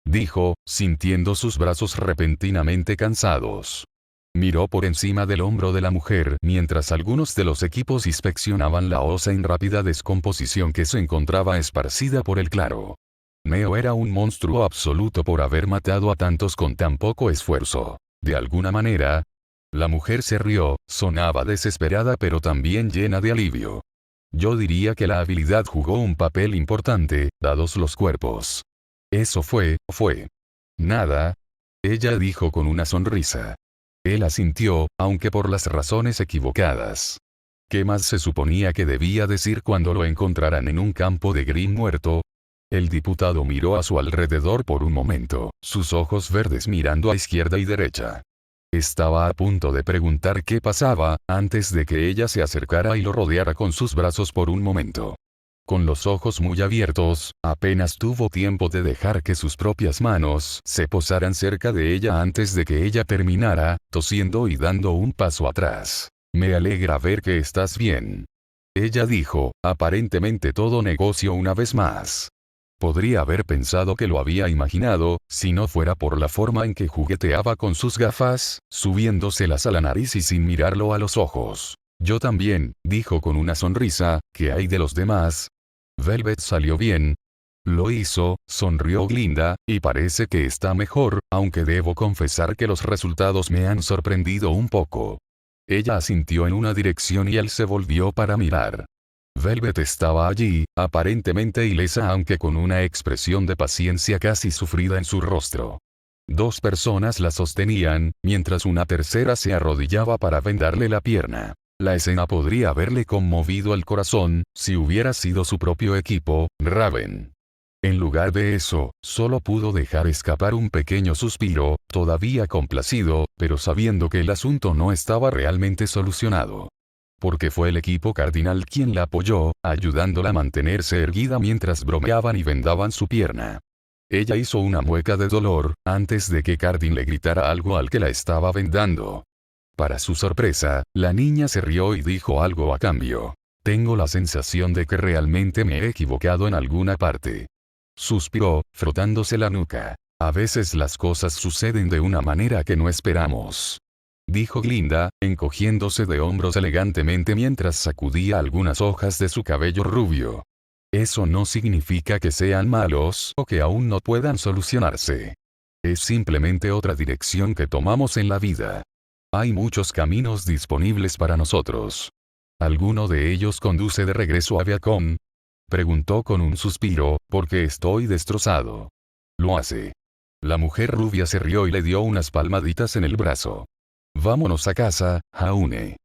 Dijo, sintiendo sus brazos repentinamente cansados. Miró por encima del hombro de la mujer mientras algunos de los equipos inspeccionaban la osa en rápida descomposición que se encontraba esparcida por el claro. Neo era un monstruo absoluto por haber matado a tantos con tan poco esfuerzo. De alguna manera. La mujer se rió, sonaba desesperada pero también llena de alivio. Yo diría que la habilidad jugó un papel importante, dados los cuerpos. Eso fue. Nada. Ella dijo con una sonrisa. Él asintió, aunque por las razones equivocadas. ¿Qué más se suponía que debía decir cuando lo encontraran en un campo de Grimm muerto? El diputado miró a su alrededor por un momento, sus ojos verdes mirando a izquierda y derecha. Estaba a punto de preguntar qué pasaba, antes de que ella se acercara y lo rodeara con sus brazos por un momento. Con los ojos muy abiertos, apenas tuvo tiempo de dejar que sus propias manos se posaran cerca de ella antes de que ella terminara, tosiendo y dando un paso atrás. Me alegra ver que estás bien. Ella dijo, aparentemente todo negocio una vez más. Podría haber pensado que lo había imaginado, si no fuera por la forma en que jugueteaba con sus gafas, subiéndoselas a la nariz y sin mirarlo a los ojos. Yo también, dijo con una sonrisa, ¿qué hay de los demás? Velvet salió bien. Lo hizo, sonrió Glinda, y parece que está mejor, aunque debo confesar que los resultados me han sorprendido un poco. Ella asintió en una dirección y él se volvió para mirar. Velvet estaba allí, aparentemente ilesa aunque con una expresión de paciencia casi sufrida en su rostro. 2 personas la sostenían, mientras una tercera se arrodillaba para vendarle la pierna. La escena podría haberle conmovido el corazón, si hubiera sido su propio equipo, Raven. En lugar de eso, solo pudo dejar escapar un pequeño suspiro, todavía complacido, pero sabiendo que el asunto no estaba realmente solucionado. Porque fue el equipo cardinal quien la apoyó, ayudándola a mantenerse erguida mientras bromeaban y vendaban su pierna. Ella hizo una mueca de dolor, antes de que Cardin le gritara algo al que la estaba vendando. Para su sorpresa, la niña se rió y dijo algo a cambio. Tengo la sensación de que realmente me he equivocado en alguna parte. Suspiró, frotándose la nuca. A veces las cosas suceden de una manera que no esperamos. Dijo Glinda, encogiéndose de hombros elegantemente mientras sacudía algunas hojas de su cabello rubio. Eso no significa que sean malos o que aún no puedan solucionarse. Es simplemente otra dirección que tomamos en la vida. Hay muchos caminos disponibles para nosotros. ¿Alguno de ellos conduce de regreso a Viacom? Preguntó con un suspiro, porque estoy destrozado. Lo hace. La mujer rubia se rió y le dio unas palmaditas en el brazo. Vámonos a casa, Jaune.